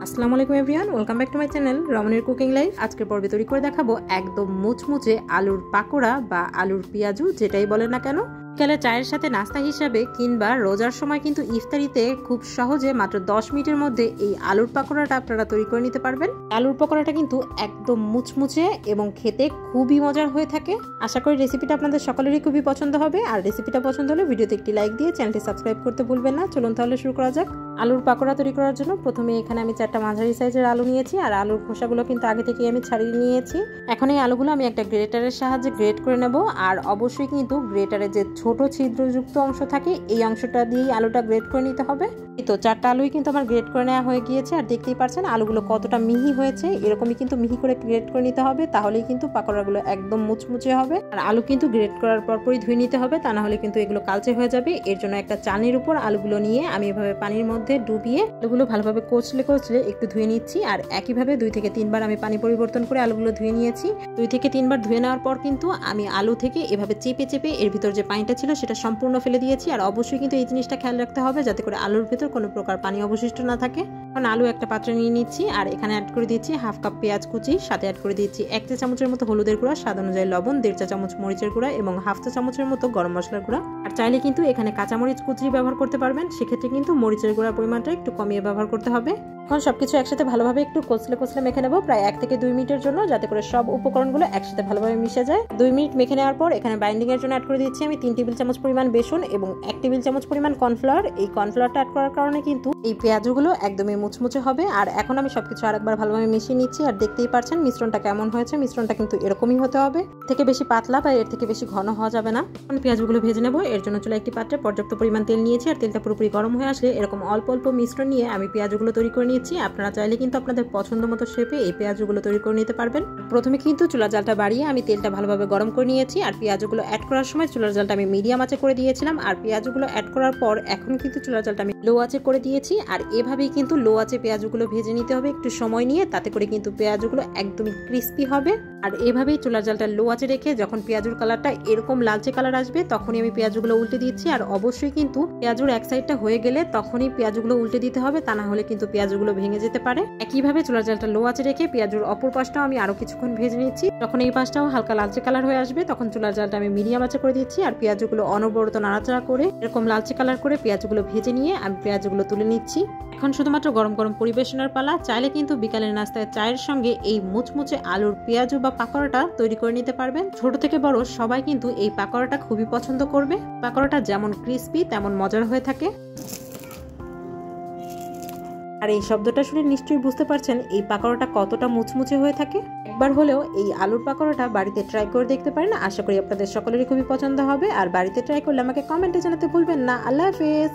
আসসালামু আলাইকুম everyone, welcome back to my channel রমনের কুকিং লাইফ। আজকের পর্বে তৈরি করে দেখাবো একদম মুচমুচে আলুর পাকোড়া বা আলুর পেঁয়াজু, যেটাই বলেন না কেন। বিকালে চায়ের সাথে নাস্তা হিসাবে কিংবা রোজার সময় কিন্তু ইফতারিতে খুব সহজে মাত্র 10 মিনিটের মধ্যে এই আলুর পাকোড়াটা আপনারা তৈরি করে নিতে পারবেন। আলুর পাকোড়াটা কিন্তু একদম মুচমুচে এবং খেতে খুবই মজার হয়ে থাকে। আশা করি রেসিপিটা আপনাদের সকলেরই খুবই পছন্দ হবে। আর রেসিপিটা পছন্দ হলে ভিডিওতে একটি লাইক দিয়ে চ্যানেলটি সাবস্ক্রাইব করতে ভুলবেন না। চলুন তাহলে শুরু করা যাক। আলুর পাকোড়া তৈরি করার জন্য প্রথমে এখানে আমি 4টা মাঝারি সাইজের আলু নিয়েছি, আর আলুর খোসাগুলো কিন্তু আগে থেকেই আমি ছাড়িয়ে নিয়েছি। এখন এই আলুগুলো আমি একটা গ্রেটারের সাহায্যে গ্রেট করে নেব। আর অবশ্যই কিন্তু গ্রেটারের যে ছোট ছিদ্রযুক্ত অংশ থাকে এই অংশটা দিয়েই আলুটা গ্রেট করে নিতে হবে। তো 4টা আলুই কিন্তু আমার গ্রেট করে নেওয়া হয়ে গিয়েছে, আর দেখতেই পাচ্ছেন আলুগুলো কতটা মিহি হয়েছে। এরকমই কিন্তু মিহি করে গ্রেট করে নিতে হবে, তাহলেই কিন্তু পাকোড়াগুলো একদম মুচমুচে হবে। আর আলু কিন্তু গ্রেট করার পরপরই ধুয়ে নিতে হবে, তা না হলে কিন্তু এগুলো কালচে হয়ে যাবে। এর জন্য একটা চানির উপর আলুগুলো নিয়ে আমি এভাবে পানির মধ্যে ডুবিয়ে আলুগুলো ভালোভাবে কচলে একটু ধুয়ে নিচ্ছি। আর একইভাবে 2 থেকে 3 বার আমি পানি পরিবর্তন করে আলুগুলো ধুয়ে নিয়েছি। 2 থেকে 3 বার ধুয়ে নেওয়ার পর কিন্তু আমি আলু থেকে এভাবে চেপে চেপে এর ভিতর যে পানিটা ছিল সেটা সম্পূর্ণ ফেলে দিয়েছি। আর অবশ্যই কিন্তু এই জিনিসটা খেয়াল রাখতে হবে যাতে করে আলুর ভিতর কোনো প্রকার পানি অবশিষ্ট না থাকে। এখন আলু একটা পাত্রে নিয়ে নিচ্ছি, আর এখানে অ্যাড করে দিচ্ছি 1/2 কাপ পেঁয়াজ কুচি, সাথে অ্যাড করে দিচ্ছি 1 চা চামচের মতো হলুদের গুঁড়া, স্বাদ অনুযায়ী লবণ, 1.5 চা চামচ মরিচের গুঁড়া এবং 1/2 চা চামচের মতো গরম মশলার গুঁড়া। আর চাইলে কিন্তু এখানে কাঁচামরিচ কুচি ব্যবহার করতে পারবেন, সেক্ষেত্রে কিন্তু মরিচের গুঁড়ার পরিমাণটা একটু কমিয়ে ব্যবহার করতে হবে। এখন সবকিছু একসাথে ভালোভাবে একটু কচলে মেখে নেব প্রায় 1 থেকে 2 মিনিটের জন্য, যাতে করে সব উপকরণগুলো একসাথে ভালোভাবে মিশে যায়। 2 মিনিট মেখে নেওয়ার পর এখানে বাইন্ডিং এর জন্য অ্যাড করে দিচ্ছি আমি 3 টেবিল চামচ পরিমাণ বেসন এবং 1 টেবিল চামচ পরিমাণ কর্নফ্লাওয়ার। এই কর্নফ্লাওয়ারটা অ্যাড করার কারণে কিন্তু এই পেঁয়াজগুলো একদমই মুচমুচে হবে। আর এখন আমি সবকিছু আরেকবার ভালোভাবে মিশিয়ে নিচ্ছি, আর দেখতেই পাচ্ছেন মিশ্রণটা কেমন হয়েছে। মিশ্রণটা কিন্তু এরকমই হতে হবে, থেকে বেশি পাতলা বা এর থেকে বেশি ঘন হওয়া যাবে না। এখন পেঁয়াজগুলো ভেজে নেব। এর জন্য চুলায় একটি পাত্রে পর্যাপ্ত পরিমাণ তেল নিয়েছি, আর তেলটা পুরোপুরি গরম হয়ে আসলে এরকম অল্প অল্প মিশ্রণ নিয়ে আমি পেঁয়াজগুলো তৈরি করে নিয়েছি। আপনারা চাইলে কিন্তু আপনাদের পছন্দ মতো শেপে এই পেঁয়াজগুলো তৈরি করে নিতে পারবেন। প্রথমে কিন্তু চুলার জালটা বাড়িয়ে আমি তেলটা ভালোভাবে গরম করে নিয়েছি, আর পেঁয়াজগুলো অ্যাড করার সময় চুলার জালটা আমি মিডিয়াম আঁচে করে দিয়েছিলাম। আর পেঁয়াজগুলো অ্যাড করার পর এখন কিন্তু চুলার জালটা আমি লো আঁচে করে দিয়েছি। আর এভাবেই কিন্তু লো আঁচে পেঁয়াজগুলো ভেজে নিতে হবে একটু সময় নিয়ে, তাতে করে কিন্তু পেঁয়াজগুলো একদমই ক্রিস্পি হবে। আর এভাবেই চুলার জালটা লো আঁচে রেখে যখন পেঁয়াজুর কালারটা এরকম লালচে কালার আসবে তখনই আমি পেঁয়াজগুলো উল্টে দিচ্ছি। আর অবশ্যই কিন্তু পেঁয়াজুর এক সাইডটা হয়ে গেলে তখনই পেঁয়াজগুলো উল্টে দিতে হবে, তা না হলে কিন্তু পেঁয়াজগুলো ভেঙে যেতে পারে। একইভাবে চুলার জালটা লো আঁচে রেখে পেঁয়াজুর অপর পাশটাও আমি আরো কিছুক্ষণ ভেজে নিচ্ছি। যখন এই পাশটাও হালকা লালচে কালার হয়ে আসবে তখন চুলার জালটা আমি মিডিয়াম আঁচে করে দিচ্ছি। আর পেঁয়াজগুলো অনবরত নাড়াচাড়া করে এরকম লালচে কালার করে পেঁয়াজগুলো ভেজে নিয়ে আমি পেঁয়াজগুলো তুলে নিচ্ছি। এখন শুধুমাত্র গরম গরম পরিবেশনের পালা। চাইলে কিন্তু বিকালের নাস্তায় চায়ের সঙ্গে এই মুচমুচে আলুর পেঁয়াজু বা পাকোড়াটা তৈরি করে নিতে পারবেন। ছোট থেকে বড় সবাই কিন্তু এই পাকোড়াটা খুবই পছন্দ করবে। পাকোড়াটা যেমন ক্রিস্পি তেমন মজার হয়ে থাকে। আর এই শব্দটা শুনে নিশ্চয়ই বুঝতে পারছেন এই পাকোড়াটা কতটা মুচমুচে হয়ে থাকে। একবার হলেও এই আলুর পাকোড়াটা বাড়িতে ট্রাই করে দেখতে পারেন। আশা করি আপনাদের সকলেরই খুবই পছন্দ হবে। আর বাড়িতে ট্রাই করলে আমাকে কমেন্টে জানাতে ভুলবেন না। আল্লাহ হাফেজ।